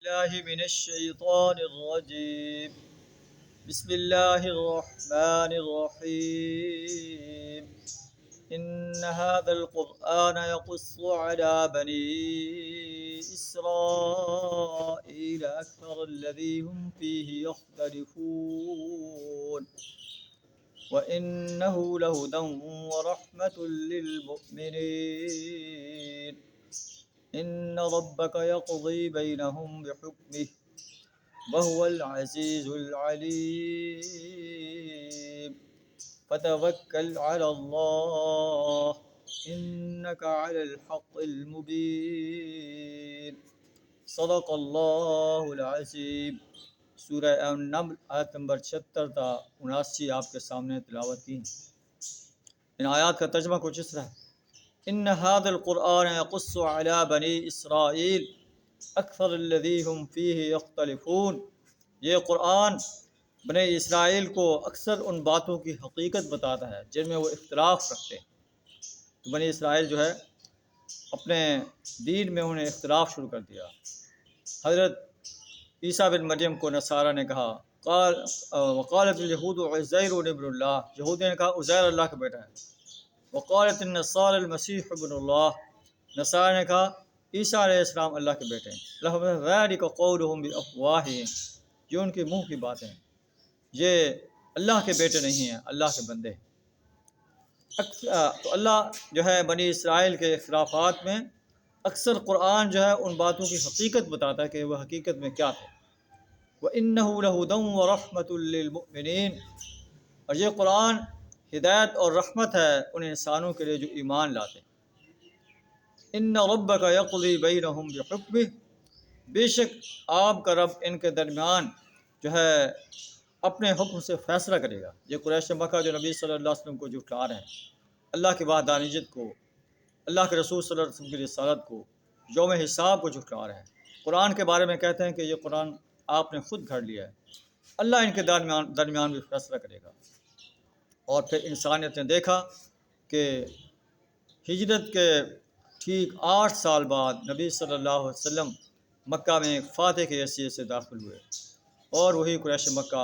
بالله من الشيطان الرجيم. بسم الله الرحمن الرحيم. إن هذا القرآن يقص على بني إسرائيل أكثر الذي هم فيه يختلفون وإنه لهدى ورحمة للمؤمنين. إن ربك يقضي بينهم بحكمه وهو العزيز العليم. فتوكل على الله إنك على الحق المبين. صدق اللہ العظیم. سورہ النمل آیت نمبر 76 تا 79 آپ کے سامنے تلاوت کی. ان آیات کا ترجمہ کچھ اس طرح ہے: ان هذا القرآن يقص على بني اسرائیل اکثر الذی هم فیہ یختلفون. یہ قرآن بنی اسرائیل کو اکثر ان باتوں کی حقیقت بتاتا ہے جن میں وہ اختلاف رکھتے ہیں. تو بنی اسرائیل جو ہے اپنے دین میں انہیں اختلاف شروع کر دیا. حضرت عیسیٰ بن مریم کو نصارہ نے کہا وقالت اليہود عزیر ابن اللہ. یہودیوں نے کہا عزیر اللہ کا بیٹا ہے. وقالت النصارى المسیح ابن اللہ. نصارہ نے کہا عیسیٰ علیہ السلام اللہ کے بیٹے ہیں. ذلك قولهم بافواہہم. یہ ان کے منہ کی باتیں ہیں. یہ اللہ کے بیٹے نہیں ہیں، اللہ کے بندے ہیں. تو اللہ جو ہے بنی اسرائیل کے اختلافات میں اکثر قرآن جو ہے ان باتوں کی حقیقت بتاتا ہے کہ وہ حقیقت میں کیا تھے. وَإِنَّهُ لَهُدًى وَرَحْمَةٌ لِّلْمُؤْمِنِينَ. اور یہ قرآن ہدایت اور رحمت ہے ان انسانوں کے لیے جو ایمان لاتے ہیں. إِنَّ رَبَّكَ يَقْضِي بَيْنَهُمْ بِحُكْمِهِ. بے شک آپ کا رب ان کے درمیان جو ہے اپنے حکم سے فیصلہ کرے گا. یہ قریش مکہ جو نبی صلی اللہ علیہ وسلم کو جھٹلا رہے ہیں، اللہ کی وحدانیت کو، اللہ کے رسول صلی اللہ علیہ وسلم کی رسالت کو، یوم حساب کو جھٹلا رہے ہیں. قرآن کے بارے میں کہتے ہیں کہ یہ قرآن آپ نے خود گھڑ لیا ہے، اللہ ان کے درمیان بھی فیصلہ کرے گا. اور پھر انسانیت نے دیکھا کہ ہجرت کے ٹھیک 8 سال بعد نبی صلی اللہ علیہ وسلم مکہ میں ایک فاتح کی حیثیت سے داخل ہوئے اور وہی قریش مکہ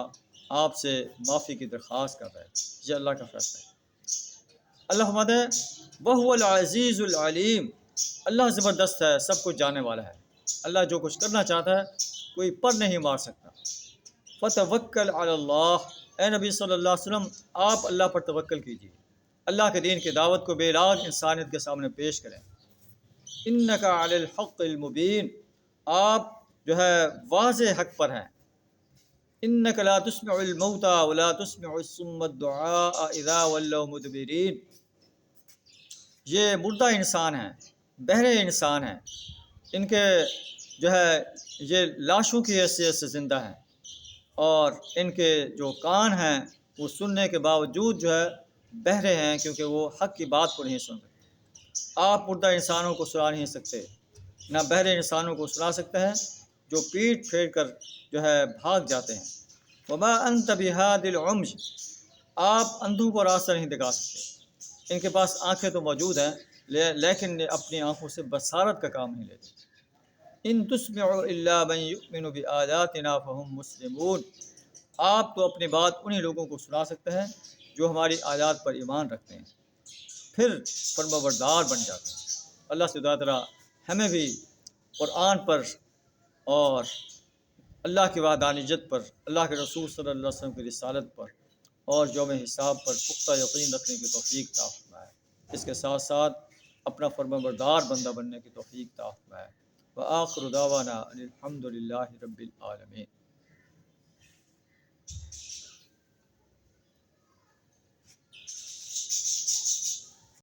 آپ سے معافی کی درخواست کر رہے ہیں. یہ اللہ کا فیصلہ ہے. اللہ فرماتا ہے وَهُوَ الْعَزِيزُ الْعَلِيمُ. اللہ زبردست ہے، سب کچھ جاننے والا ہے. اللہ جو کچھ کرنا چاہتا ہے کوئی پر نہیں مار سکتا. فَتَوَكَّلْ عَلَى اللَّهِ. اے نبی صلی اللہ علیہ وسلم آپ اللہ پر توکل کیجیے، اللہ کے دین کی دعوت کو بے لاگ انسانیت کے سامنے پیش کریں. إِنَّكَ عَلَى الْحَقِّ الْمُبِينِ. آپ جو ہے واضح حق پر ہیں. إِنَّكَ لَا تُسْمِعُ الْمَوْتَى وَلَا تُسْمِعُ الصُّمَّ الدُّعَاءَ إِذَا وَلَّوْا مُدْبِرِينَ. یہ مردہ انسان ہیں، بہرے انسان ہیں. ان کے جو ہے یہ لاشوں کی حیثیت سے زندہ ہیں اور ان کے جو کان ہیں وہ سننے کے باوجود جو ہے بہرے ہیں کیونکہ وہ حق کی بات کو نہیں سن سکتے. آپ مردہ انسانوں کو سنا نہیں سکتے، نہ بہرے انسانوں کو سنا سکتے ہیں جو پیٹ پھیر کر جو ہے بھاگ جاتے ہیں. وَمَا أَنْتَ بِهَادِ الْعُمْيِ. آپ اندھوں کو راستہ نہیں دکھا سکتے. ان کے پاس آنکھیں تو موجود ہیں لیکن اپنی آنکھوں سے بصارت کا کام نہیں لیتے. ان تسمع الا من یؤمن بآیاتنا فهم مسلمون. آپ تو اپنی بات انہی لوگوں کو سنا سکتے ہیں جو ہماری آیات پر ایمان رکھتے ہیں، پھر فرمانبردار بن جاتے ہیں. اللہ سے دعا تعالیٰ ہمیں بھی قرآن پر اور اللہ کی وحدانیت پر، اللہ کے رسول صلی اللہ علیہ وسلم کی رسالت پر اور یوم حساب پر پختہ یقین رکھنے کی توفیق عطا فرمائے. اس کے ساتھ ساتھ اپنا فرمانبردار بندہ بننے کی توفیق عطا فرمائے. وآخر دعوانا ان الحمد للہ رب العالمین.